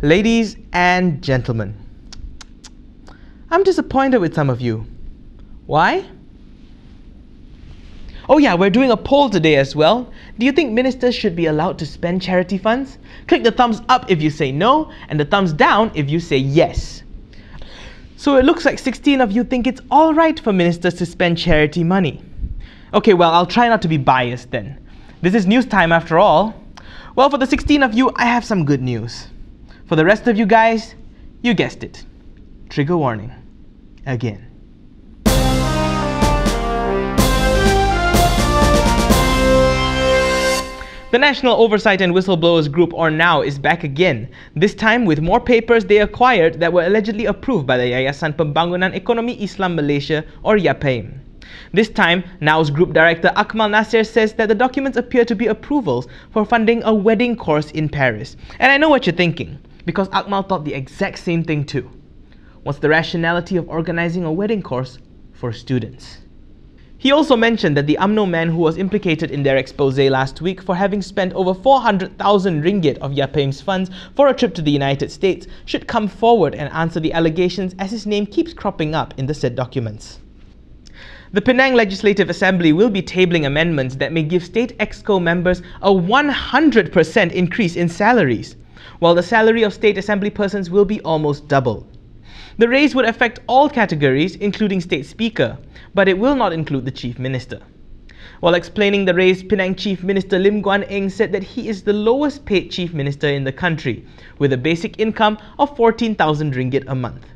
Ladies and gentlemen, I'm disappointed with some of you. Why? Oh yeah, we're doing a poll today as well. Do you think ministers should be allowed to spend charity funds? Click the thumbs up if you say no, and the thumbs down if you say yes. So it looks like 16 of you think it's alright for ministers to spend charity money. Okay, well, I'll try not to be biased then. This is news time after all. Well, for the 16 of you, I have some good news. For the rest of you guys, you guessed it. Trigger warning. Again. The National Oversight and Whistleblowers Group, or NOW, is back again, this time with more papers they acquired that were allegedly approved by the Yayasan Pembangunan Ekonomi Islam Malaysia, or Yapeim. This time, NOW's Group Director Akmal Nasir says that the documents appear to be approvals for funding a wedding course in Paris. And I know what you're thinking, because Akmal thought the exact same thing too. What's the rationality of organizing a wedding course for students? He also mentioned that the UMNO man who was implicated in their expose last week for having spent over 400,000 ringgit of Yapeim's funds for a trip to the United States should come forward and answer the allegations, as his name keeps cropping up in the said documents. The Penang Legislative Assembly will be tabling amendments that may give State Exco members a 100% increase in salaries, while the salary of State Assembly persons will be almost double. The raise would affect all categories, including State Speaker, but it will not include the Chief Minister. While explaining the raise, Penang Chief Minister Lim Guan Eng said that he is the lowest paid Chief Minister in the country, with a basic income of 14,000 ringgit a month,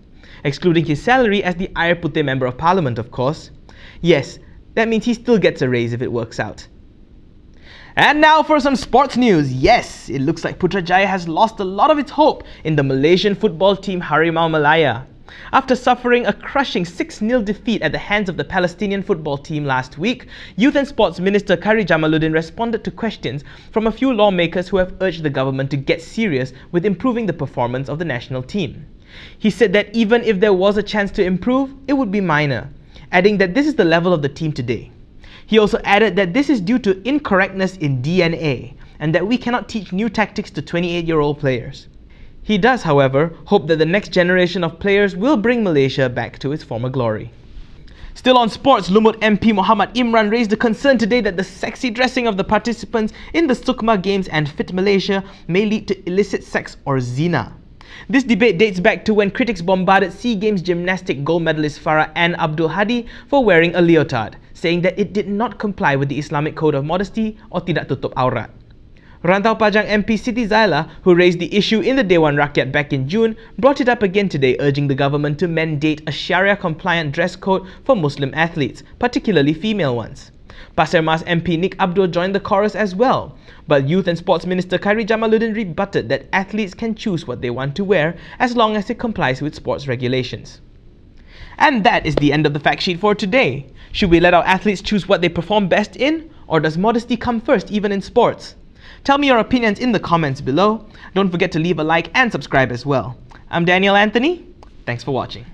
excluding his salary as the Air Putih Member of Parliament, of course. Yes, that means he still gets a raise if it works out. And now for some sports news. Yes, it looks like Putrajaya has lost a lot of its hope in the Malaysian football team Harimau Malaya. After suffering a crushing 6-0 defeat at the hands of the Palestinian football team last week, Youth and Sports Minister Kari Jamaluddin responded to questions from a few lawmakers who have urged the government to get serious with improving the performance of the national team. He said that even if there was a chance to improve, it would be minor, adding that this is the level of the team today. He also added that this is due to incorrectness in DNA and that we cannot teach new tactics to 28-year-old players. He does, however, hope that the next generation of players will bring Malaysia back to its former glory. Still on sports, Lumut MP Muhammad Imran raised a concern today that the sexy dressing of the participants in the Sukma Games and Fit Malaysia may lead to illicit sex or zina. This debate dates back to when critics bombarded SEA Games gymnastic gold medalist Farah Ann Abdul Hadi for wearing a leotard, saying that it did not comply with the Islamic code of modesty or tidak tutup aurat. Rantau Pajang MP Siti Zaila, who raised the issue in the Dewan Rakyat back in June, brought it up again today, urging the government to mandate a Sharia-compliant dress code for Muslim athletes, particularly female ones. Pasir Mas MP Nick Abdul joined the chorus as well, but Youth and Sports Minister Kari Jamaluddin rebutted that athletes can choose what they want to wear as long as it complies with sports regulations. And that is the end of the fact sheet for today. Should we let our athletes choose what they perform best in, or does modesty come first even in sports? Tell me your opinions in the comments below. Don't forget to leave a like and subscribe as well. I'm Daniel Anthony. Thanks for watching.